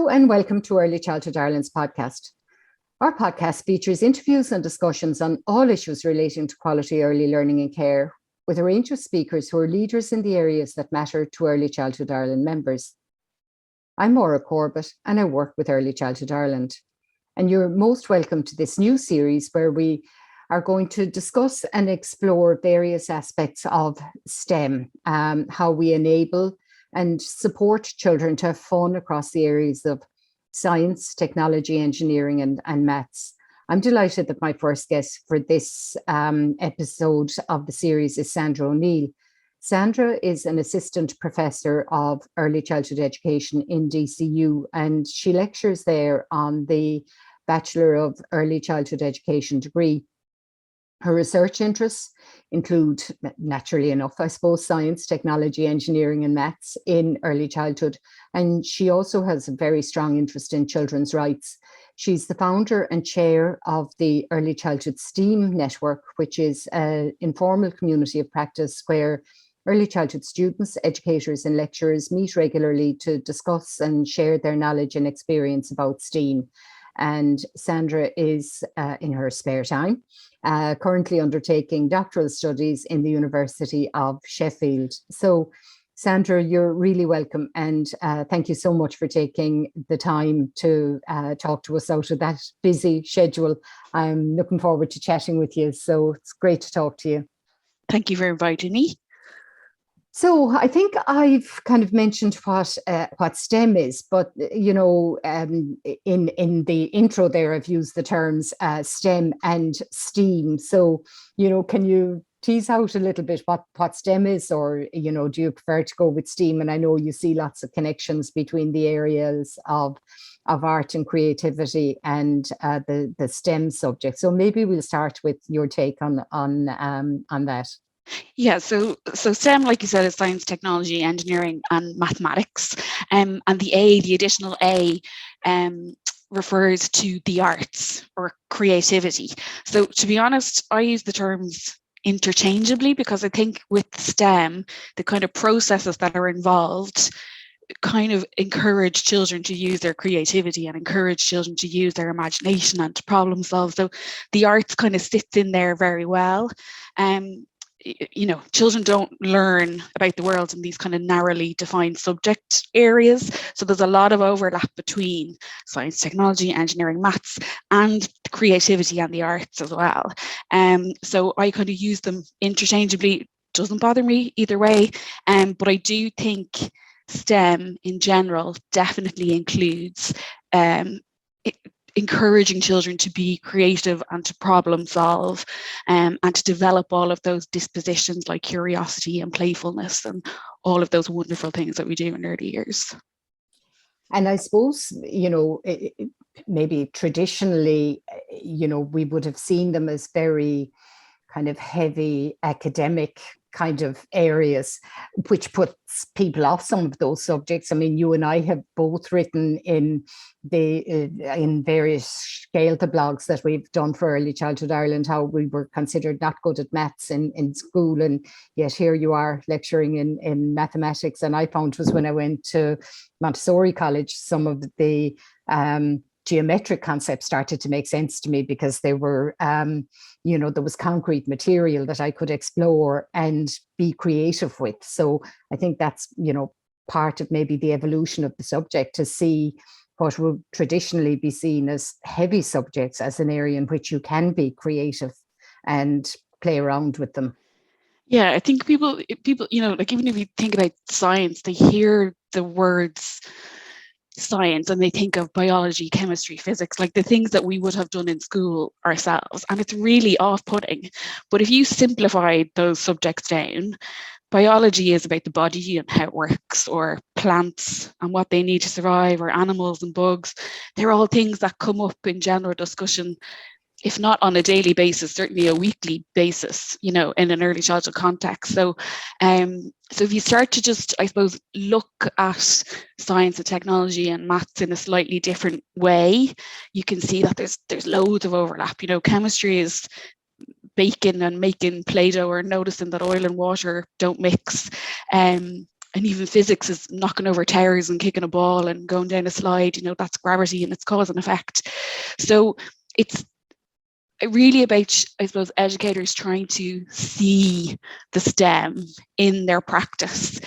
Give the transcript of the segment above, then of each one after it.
and welcome to Early Childhood Ireland's podcast. Our podcast features interviews and discussions on all issues relating to quality early learning and care, with a range of speakers who are leaders in the areas that matter to Early Childhood Ireland members. I'm Maura Corbett, and I work with Early Childhood Ireland. And you're most welcome to this new series where we are going to discuss and explore various aspects of STEM, how we enable and support children to have fun across the areas of science, technology, engineering, and maths. I'm delighted that my first guest for this episode of the series is Sandra O'Neill. Sandra is an assistant professor of early childhood education in DCU, and she lectures there on the Bachelor of Early Childhood Education degree. Her research interests include, naturally enough, I suppose, science, technology, engineering, and maths in early childhood. And she also has a very strong interest in children's rights. She's the founder and chair of the Early Childhood STEAM Network, which is an informal community of practice where early childhood students, educators, and lecturers meet regularly to discuss and share their knowledge and experience about STEAM. And Sandra is, in her spare time, currently undertaking doctoral studies in the University of Sheffield. So, Sandra, you're really welcome. And thank you so much for taking the time to talk to us out of that busy schedule. I'm looking forward to chatting with you. So it's great to talk to you. Thank you for inviting me. So I think I've kind of mentioned what STEM is, but in the intro there, I've used the terms STEM and STEAM. So can you tease out a little bit what STEM is, or do you prefer to go with STEAM? And I know you see lots of connections between the areas of art and creativity and the STEM subject. So maybe we'll start with your take on that. Yeah, so STEM, like you said, is science, technology, engineering, and mathematics. And the additional A, refers to the arts or creativity. So to be honest, I use the terms interchangeably because I think with STEM, the kind of processes that are involved kind of encourage children to use their creativity and encourage children to use their imagination and to problem solve. So the arts kind of sits in there very well. Children don't learn about the world in these kind of narrowly defined subject areas. So there's a lot of overlap between science, technology, engineering, maths, and the creativity and the arts as well. So I kind of use them interchangeably. It doesn't bother me either way. But I do think STEM in general definitely includes encouraging children to be creative and to problem solve and to develop all of those dispositions like curiosity and playfulness and all of those wonderful things that we do in early years. And I suppose, maybe traditionally, we would have seen them as very kind of heavy academic kind of areas, which puts people off some of those subjects. I mean, you and I have both written in various Scéalta blogs that we've done for Early Childhood Ireland how we were considered not good at maths in school, and yet here you are lecturing in mathematics. And I found was when I went to Montessori College, some of the geometric concepts started to make sense to me because they were, there was concrete material that I could explore and be creative with. So I think that's, part of maybe the evolution of the subject to see what would traditionally be seen as heavy subjects as an area in which you can be creative and play around with them. Yeah, I think people, like even if you think about science, they hear the words science and they think of biology, chemistry, physics, like the things that we would have done in school ourselves. And it's really off-putting. But if you simplify those subjects down, biology is about the body and how it works, or plants and what they need to survive, or animals and bugs. They're all things that come up in general discussion, if not on a daily basis, certainly a weekly basis, in an early childhood context. So if you start to just, I suppose, look at science and technology and maths in a slightly different way, you can see that there's loads of overlap. Chemistry is baking and making Play-Doh or noticing that oil and water don't mix. and even physics is knocking over towers and kicking a ball and going down a slide, that's gravity and it's cause and effect. So it's really about, I suppose, educators trying to see the STEM in their practice.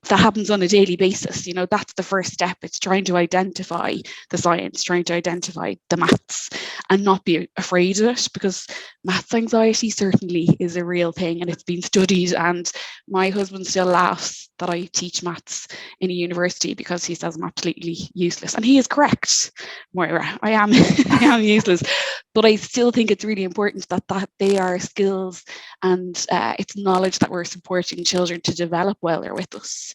That happens on a daily basis. That's the first step. It's trying to identify the science, trying to identify the maths, and not be afraid of it, because maths anxiety certainly is a real thing and it's been studied. And my husband still laughs that I teach maths in a university because he says I'm absolutely useless. And he is correct, Moira. I am, I am useless. But I still think it's really important that they are skills and it's knowledge that we're supporting children to develop while they're with us.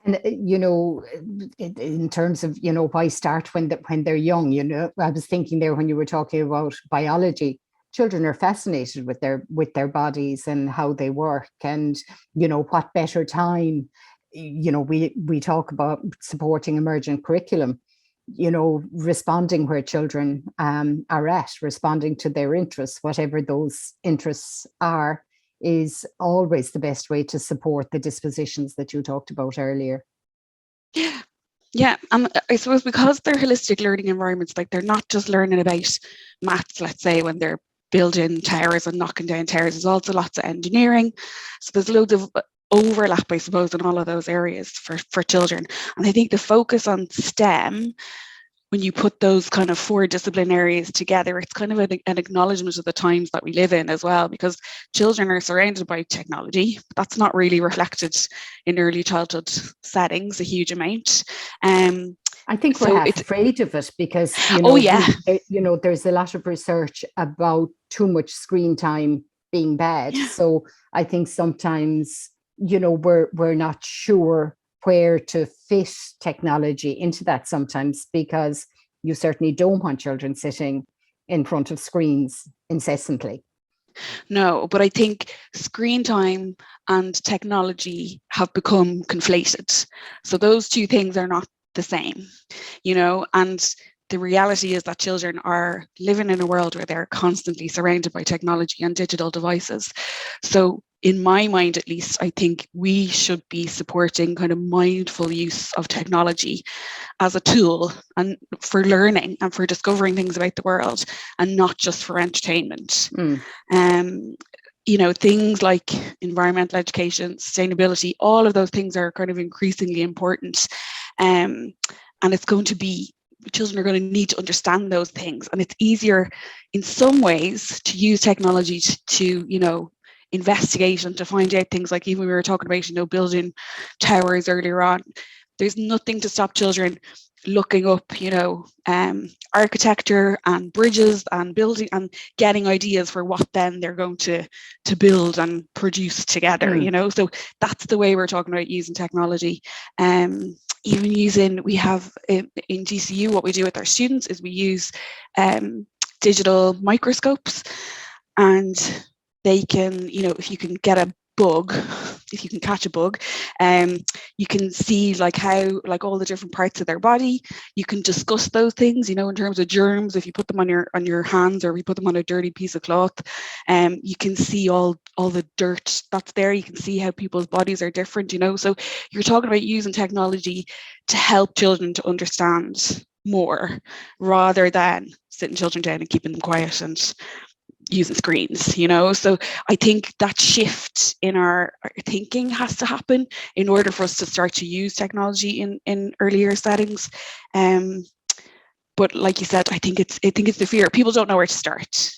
And in terms of why start when they're young, I was thinking there when you were talking about biology. Children are fascinated with their bodies and how they work, and what better time. We talk about supporting emergent curriculum. Responding where children are at, responding to their interests, whatever those interests are, is always the best way to support the dispositions that you talked about earlier. Yeah, and I suppose because they're holistic learning environments, like they're not just learning about maths, let's say, when they're building towers and knocking down towers. There's also lots of engineering. So there's loads of overlap, I suppose, in all of those areas for children. And I think the focus on STEM, when you put those kind of 4 discipline areas together, it's kind of an acknowledgement of the times that we live in as well, because children are surrounded by technology, but that's not really reflected in early childhood settings a huge amount. I think we're half afraid of it because, there's a lot of research about too much screen time being bad. Yeah. So I think sometimes, we're not sure where to fit technology into that sometimes, because you certainly don't want children sitting in front of screens incessantly. No, but I think screen time and technology have become conflated. So those two things are not the same, and the reality is that children are living in a world where they're constantly surrounded by technology and digital devices. So in my mind, at least, I think we should be supporting kind of mindful use of technology as a tool and for learning and for discovering things about the world, and not just for entertainment. Things like environmental education, sustainability, all of those things are kind of increasingly important. And it's going to be, children are going to need to understand those things. And it's easier in some ways to use technology to investigate and to find out things, like even we were talking about, building towers earlier on. There's nothing to stop children looking up, architecture and bridges and building and getting ideas for what then they're going to build and produce together, So that's the way we're talking about using technology. Even we have in DCU, what we do with our students is we use digital microscopes, and they can, if you can get a bug, if you can catch a bug, you can see how all the different parts of their body. You can discuss those things, in terms of germs. If you put them on your hands, or if you put them on a dirty piece of cloth, you can see all the dirt that's there. You can see how people's bodies are different, So you're talking about using technology to help children to understand more, rather than sitting children down and keeping them quiet and using screens, So I think that shift in our thinking has to happen in order for us to start to use technology in earlier settings. But like you said, I think it's the fear. People don't know where to start.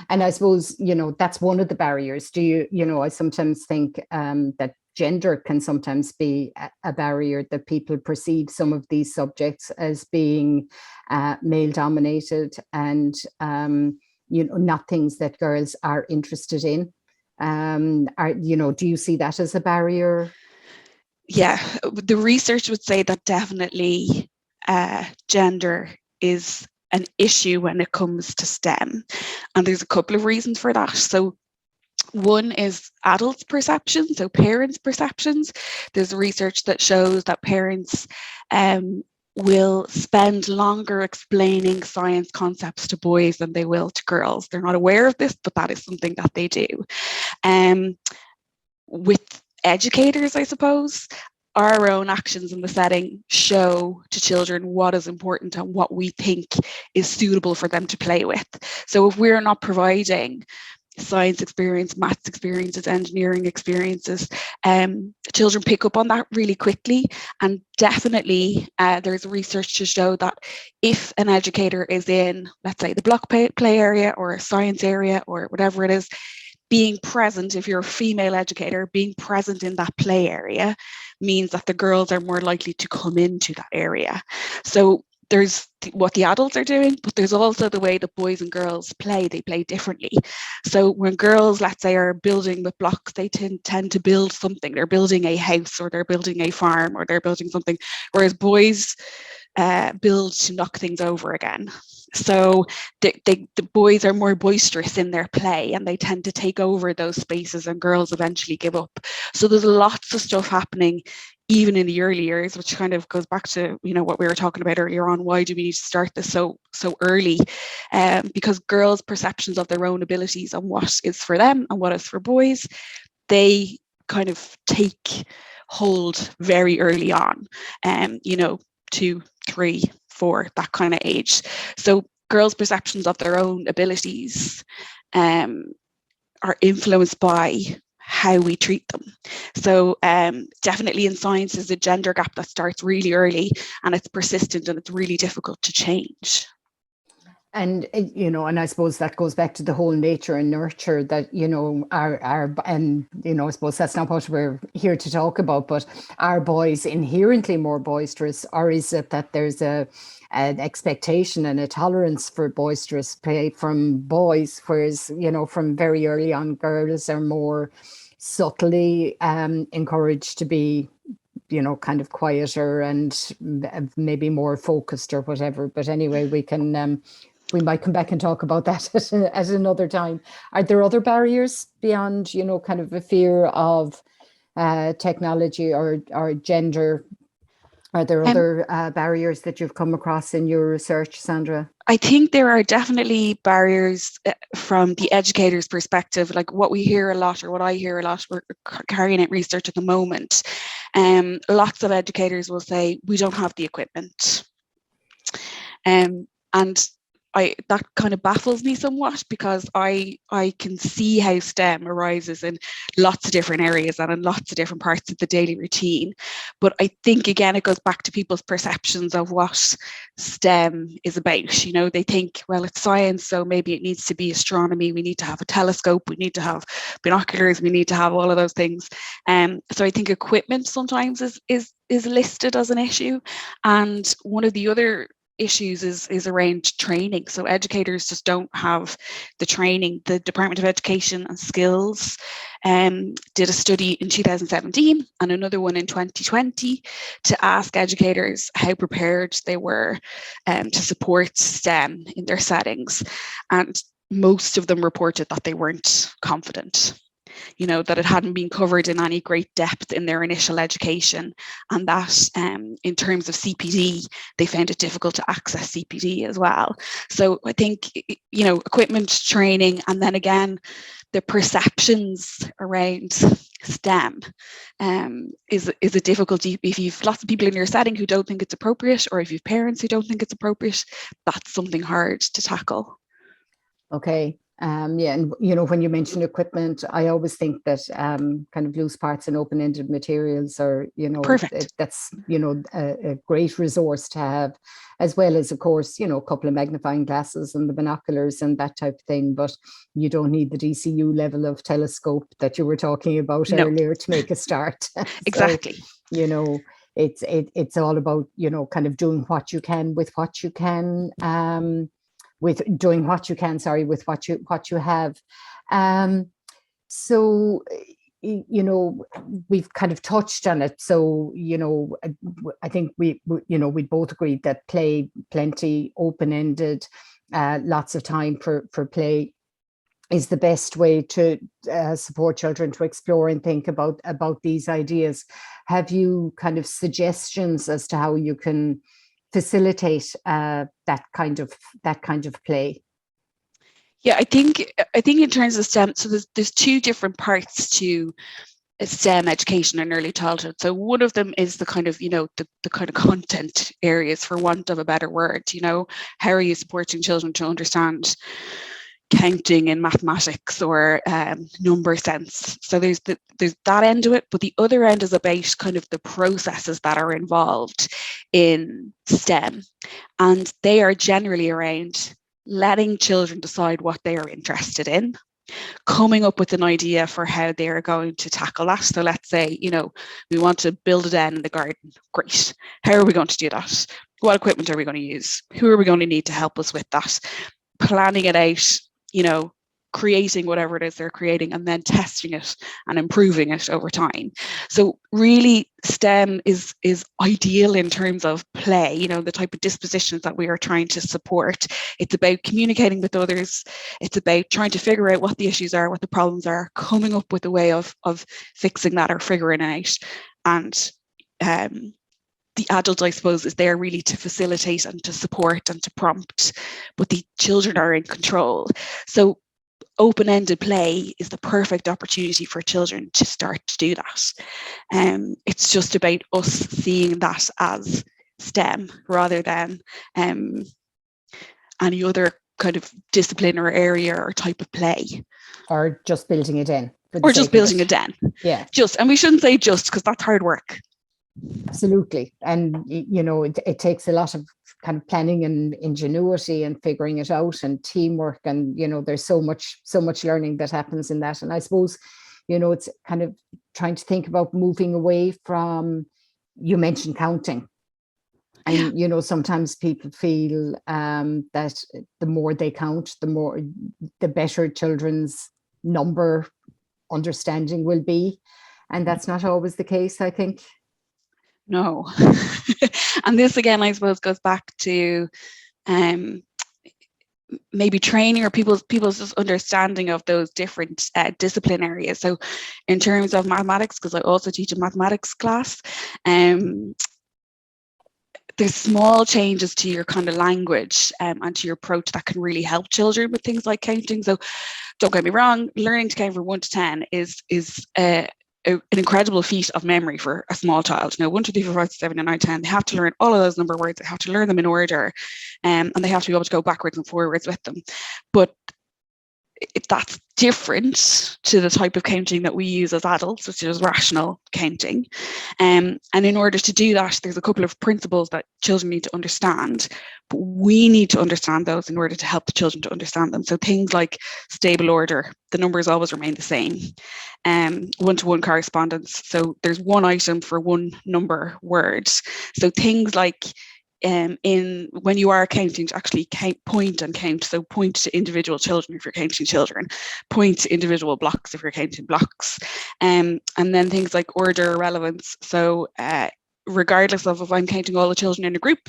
And I suppose, that's one of the barriers. I sometimes think that gender can sometimes be a barrier, that people perceive some of these subjects as being male dominated and, not things that girls are interested in. Do you see that as a barrier? Yeah, the research would say that definitely gender is an issue when it comes to STEM. And there's a couple of reasons for that. So one is adults' perceptions, so parents' perceptions. There's research that shows that parents will spend longer explaining science concepts to boys than they will to girls. They're not aware of this, but that is something that they do. With educators, I suppose, our own actions in the setting show to children what is important and what we think is suitable for them to play with. So if we're not providing science experience, maths experiences, engineering experiences, children pick up on that really quickly. And definitely there's research to show that if an educator is in, let's say, the block play area or a science area or whatever it is, being present, if you're a female educator, being present in that play area means that the girls are more likely to come into that area. So there's what the adults are doing, but there's also the way that boys and girls play. They play differently. So when girls, let's say, are building with blocks, they tend to build something. They're building a house, or they're building a farm, or they're building something, whereas boys build to knock things over again. So the boys are more boisterous in their play, and they tend to take over those spaces, and girls eventually give up. So there's lots of stuff happening even in the early years, which kind of goes back to, you know, what we were talking about earlier on. Why do we need to start this so early? Because girls' perceptions of their own abilities and what is for them and what is for boys, they kind of take hold very early on, you know, 2, 3, 4, that kind of age. So girls' perceptions of their own abilities are influenced by how we treat them. So definitely in science is a gender gap that starts really early, and it's persistent, and it's really difficult to change. And, you know, and I suppose that goes back to the whole nature and nurture that, you know, and, you know, I suppose that's not what we're here to talk about, but are boys inherently more boisterous, or is it that there's an expectation and a tolerance for boisterous play from boys, whereas, you know, from very early on, girls are more subtly encouraged to be, you know, kind of quieter and maybe more focused or whatever. But anyway, we might come back and talk about that at another time. Are there other barriers beyond, you know, kind of a fear of technology or gender? Are there other barriers that you've come across in your research, Sandra? I think there are definitely barriers from the educator's perspective, like what we hear a lot, or what I hear a lot. We're carrying out research at the moment. Lots of educators will say, we don't have the equipment. And that kind of baffles me somewhat, because I can see how STEM arises in lots of different areas and in lots of different parts of the daily routine. But I think, again, it goes back to people's perceptions of what STEM is about. You know, they think, well, it's science, so maybe it needs to be astronomy. We need to have a telescope. We need to have binoculars. We need to have all of those things. So I think equipment sometimes is listed as an issue. And one of the other issues is around training. So educators just don't have the training. The Department of Education and Skills did a study in 2017 and another one in 2020 to ask educators how prepared they were to support STEM in their settings. And most of them reported that they weren't confident. You know, that it hadn't been covered in any great depth in their initial education, and that in terms of CPD, they found it difficult to access CPD as well. So I think, you know, equipment, training, and then again, the perceptions around STEM is a difficulty. If you've lots of people in your setting who don't think it's appropriate, or if you've parents who don't think it's appropriate, that's something hard to tackle. Okay. Yeah, and you know, when you mention equipment, I always think that kind of loose parts and open-ended materials are, you know, that's, you know, a great resource to have, as well as, of course, you know, a couple of magnifying glasses and the binoculars and that type of thing. But you don't need the DCU level of telescope that you were talking about earlier to make a start. Exactly. So, you know, it's all about, you know, kind of doing what you can with what you can. With doing what you can, with what you have. So, you know, we've kind of touched on it. So, you know, I think we both agreed that play, plenty, open-ended, lots of time for play is the best way to support children to explore and think about these ideas. Have you kind of suggestions as to how you can facilitate that kind of play? Yeah, I think in terms of STEM, so there's two different parts to STEM education in early childhood. So one of them is the kind of, the kind of content areas, for want of a better word. How are you supporting children to understand counting in mathematics or number sense? So there's that end of it, but the other end is about kind of the processes that are involved in STEM, and they are generally around letting children decide what they are interested in, coming up with an idea for how they are going to tackle that. So let's say, we want to build a den in the garden. Great. How are we going to do that? What equipment are we going to use? Who are we going to need to help us with that? Planning it out, creating whatever it is they're creating, and then testing it and improving it over time. So really, STEM is ideal in terms of play, the type of dispositions that we are trying to support. It's about communicating with others. It's about trying to figure out what the issues are, what the problems are, coming up with a way of fixing that or figuring it out. And the adult, I suppose, is there really to facilitate and to support and to prompt, but the children are in control. So open-ended play is the perfect opportunity for children to start to do that. It's just about us seeing that as STEM rather than any other kind of discipline or area or type of play. Or just building a den. Or just building a den. Yeah. And we shouldn't say just, because that's hard work. Absolutely. And, it takes a lot of kind of planning and ingenuity and figuring it out and teamwork. And, there's so much learning that happens in that. And I suppose, it's kind of trying to think about moving away from, you mentioned counting. And, sometimes people feel that the more they count, the better children's number understanding will be. And that's not always the case, I think. No. And this again, I suppose, goes back to maybe training or people's just understanding of those different discipline areas. So in terms of mathematics, because I also teach a mathematics class, there's small changes to your kind of language and to your approach that can really help children with things like counting. So don't get me wrong, learning to count from 1 to 10 is an incredible feat of memory for a small child. 1, 2, 3, 4, 5, 6, 7, 8, 9, 10. They have to learn all of those number words. They have to learn them in order, and they have to be able to go backwards and forwards with them. But that's different to the type of counting that we use as adults, which is rational counting. And in order to do that, there's a couple of principles that children need to understand, but we need to understand those in order to help the children to understand them. So things like stable order, the numbers always remain the same. One-to-one correspondence, so there's one item for one number word. So things like when you are counting, to actually point and count. So point to individual children if you're counting children, point to individual blocks if you're counting blocks, and then things like order, relevance. So regardless of if I'm counting all the children in a group,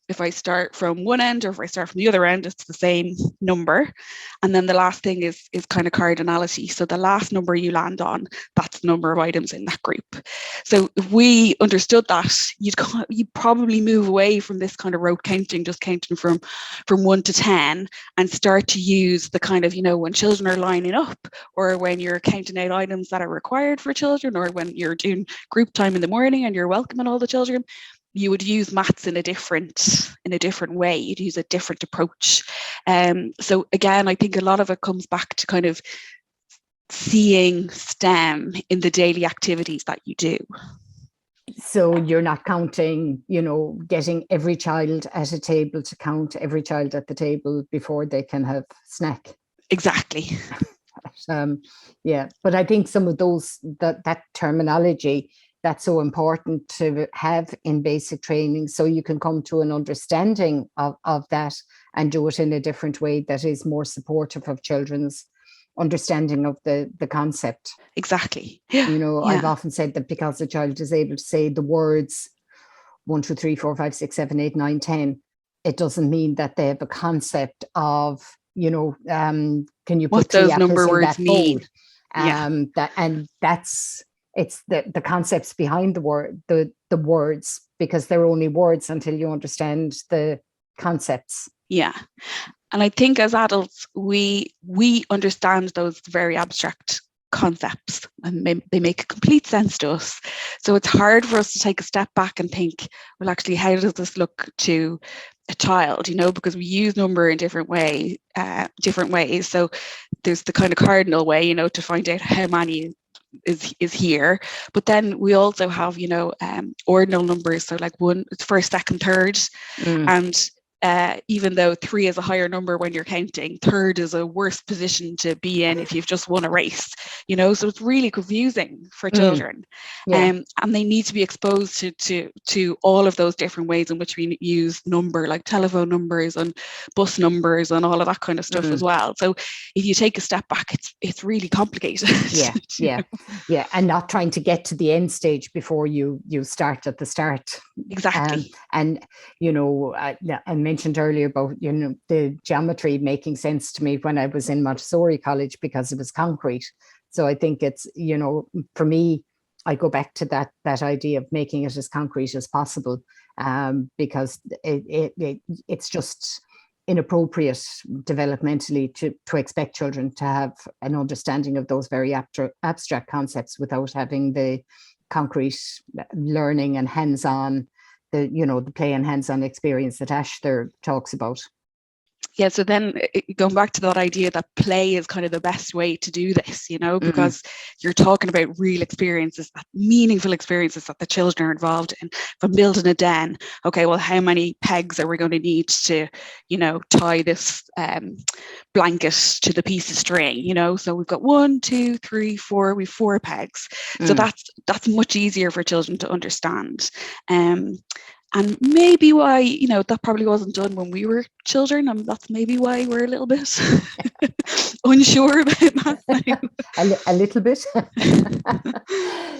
if I start from one end or if I start from the other end, it's the same number. And then the last thing is kind of cardinality. So the last number you land on, that's the number of items in that group. So if we understood that, you'd probably move away from this kind of rote counting, just counting from 1 to 10, and start to use the kind of, when children are lining up, or when you're counting out items that are required for children, or when you're doing group time in the morning and you're welcoming all the children, you would use maths in a different way. You'd use a different approach. So again, I think a lot of it comes back to kind of seeing STEM in the daily activities that you do. So you're not counting, getting every child at a table to count every child at the table before they can have snack. Exactly. Yeah, but I think some of that terminology, that's so important to have in basic training, so you can come to an understanding of that and do it in a different way that is more supportive of children's understanding of the concept. Exactly. Yeah. I've often said that because the child is able to say the words 1, 2, 3, 4, 5, 6, 7, 8, 9, 10, it doesn't mean that they have a concept of, can you put what those number words mean? It's the concepts behind the words, because they're only words until you understand the concepts. Yeah. And I think as adults, we understand those very abstract concepts, and they make complete sense to us. So it's hard for us to take a step back and think, well, actually, how does this look to a child, because we use number in different ways. So there's the kind of cardinal way, to find out how many is here, but then we also have ordinal numbers, so like one, first, second, third, and even though 3 is a higher number when you're counting, third is a worse position to be in if you've just won a race, so it's really confusing for children. And they need to be exposed to all of those different ways in which we use number, like telephone numbers and bus numbers and all of that kind of stuff as well. So if you take a step back, it's really complicated. Yeah, and not trying to get to the end stage before you start at the start. Exactly. And I mentioned earlier about the geometry making sense to me when I was in Montessori college because it was concrete. So I think it's for me, I go back to that idea of making it as concrete as possible, because it's just inappropriate developmentally to expect children to have an understanding of those very abstract concepts without having the concrete learning and hands-on, the play and hands-on experience that Ash there talks about. Yeah, so then going back to that idea that play is kind of the best way to do this, because you're talking about real experiences, meaningful experiences that the children are involved in. If I'm building a den, okay, well, how many pegs are we going to need to, tie this blanket to the piece of string, So we've got 1, 2, 3, 4, we've 4 pegs. So that's much easier for children to understand. And maybe why, that probably wasn't done when we were children, and that's maybe why we're a little bit unsure about that. a little bit.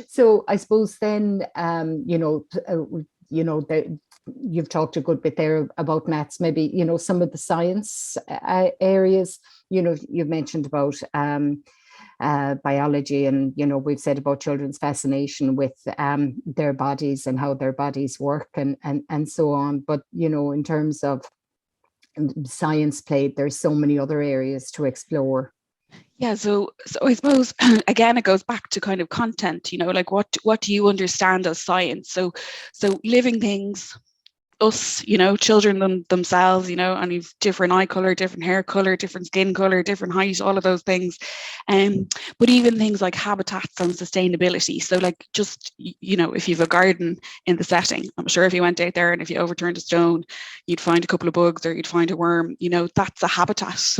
So I suppose then, you've talked a good bit there about maths, maybe, some of the science areas, you've mentioned about biology, and we've said about children's fascination with their bodies and how their bodies work and so on. But in terms of science play, there's so many other areas to explore. Yeah, so I suppose again it goes back to kind of content, like what do you understand as science? So living things, us, children themselves, and you've different eye color, different hair color, different skin color, different height, all of those things. But even things like habitats and sustainability. So like just, if you've a garden in the setting, I'm sure if you went out there and if you overturned a stone, you'd find a couple of bugs or you'd find a worm, that's a habitat.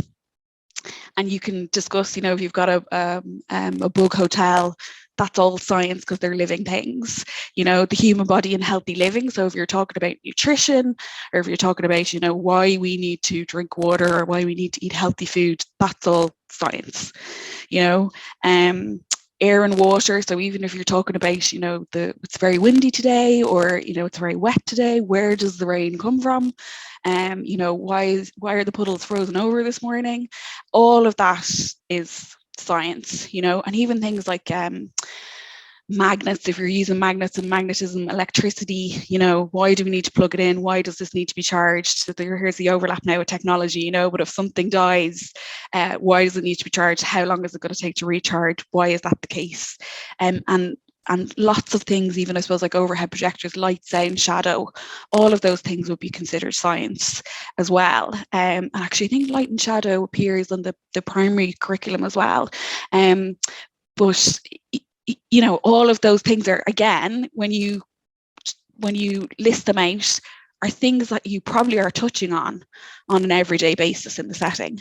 And you can discuss, if you've got a bug hotel, that's all science because they're living things, the human body and healthy living. So if you're talking about nutrition, or if you're talking about, why we need to drink water or why we need to eat healthy food, that's all science, air and water. So even if you're talking about, it's very windy today, or, it's very wet today, where does the rain come from? Why are the puddles frozen over this morning? All of that is science, and even things like magnets, if you're using magnets and magnetism, electricity, why do we need to plug it in? Why does this need to be charged? So here's the overlap now with technology, but if something dies, why does it need to be charged? How long is it going to take to recharge? Why is that the case? And lots of things, even I suppose like overhead projectors, light, sound, shadow, all of those things would be considered science as well. And actually I think light and shadow appears on the primary curriculum as well. But all of those things are, again, when you list them out, are things that you probably are touching on an everyday basis in the setting.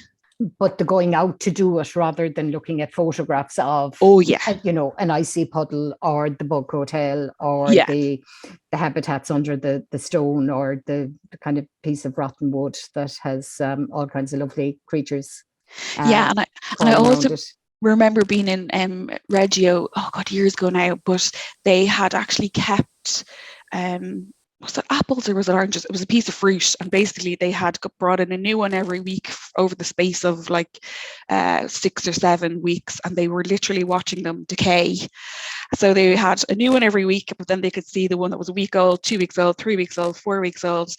But the going out to do it rather than looking at photographs of, an icy puddle or the bug hotel or the habitats under the stone or the kind of piece of rotten wood that has all kinds of lovely creatures. And I also remember being in Reggio, years ago now, but they had actually kept was it apples or was it oranges? It was a piece of fruit, and basically they had brought in a new one every week over the space of like 6 or 7 weeks, and they were literally watching them decay. So they had a new one every week, but then they could see the one that was a week old, 2 weeks old, 3 weeks old, 4 weeks old,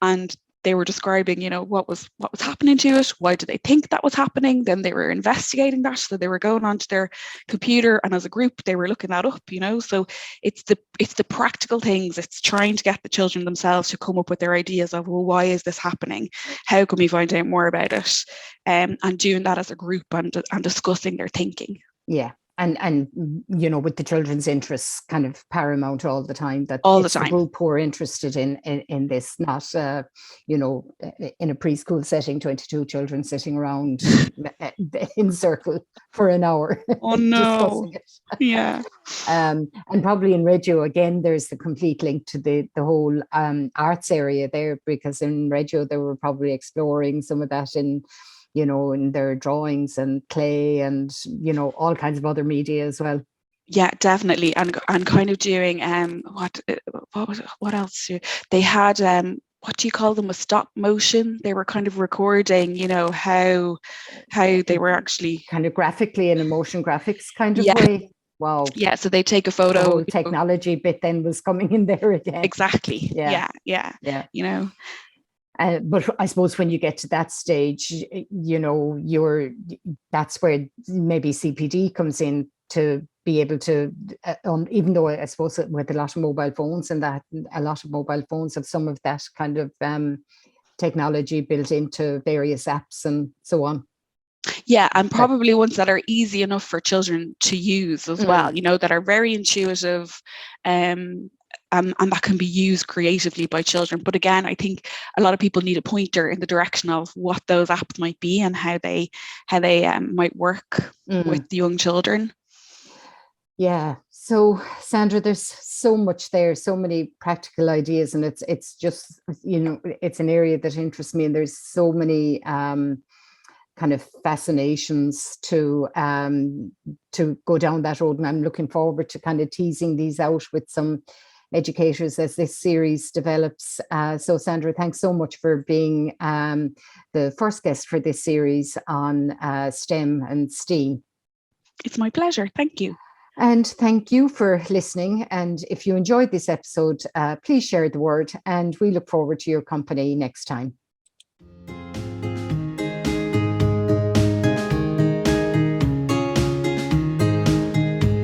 and they were describing, what was happening to it. Why did they think that was happening? Then they were investigating that. So they were going onto their computer, and as a group, they were looking that up. So it's the practical things. It's trying to get the children themselves to come up with their ideas of, well, why is this happening? How can we find out more about it? And doing that as a group and discussing their thinking. Yeah. And with the children's interests kind of paramount all the time, that all it's the time. The group who are interested in this, not in a preschool setting, 22 children sitting around in circle for an hour. Oh no. discussing it. Yeah. And probably in Reggio again, there's the complete link to the whole arts area there, because in Reggio they were probably exploring some of that in their drawings and clay and, all kinds of other media as well. Yeah, definitely. And kind of doing, what else? They had, what do you call them, a stop motion? They were kind of recording, how they were actually. Kind of graphically in a motion graphics kind of way. Wow. Yeah, so they take a photo. The whole technology bit then was coming in there again. Exactly. Yeah. But I suppose when you get to that stage, that's where maybe CPD comes in to be able to, even though I suppose with a lot of mobile phones and that, a lot of mobile phones have some of that kind of technology built into various apps and so on. Yeah, and probably ones that are easy enough for children to use as well, that are very intuitive, and that can be used creatively by children. But again, I think a lot of people need a pointer in the direction of what those apps might be and how they might work with young children. Yeah. So Sandra, there's so much there, so many practical ideas, and it's just, it's an area that interests me, and there's so many kind of fascinations to go down that road. And I'm looking forward to kind of teasing these out with some educators as this series develops. So Sandra, thanks so much for being the first guest for this series on STEM and STEAM. It's my pleasure. Thank you. And thank you for listening. And if you enjoyed this episode, please share the word, and we look forward to your company next time.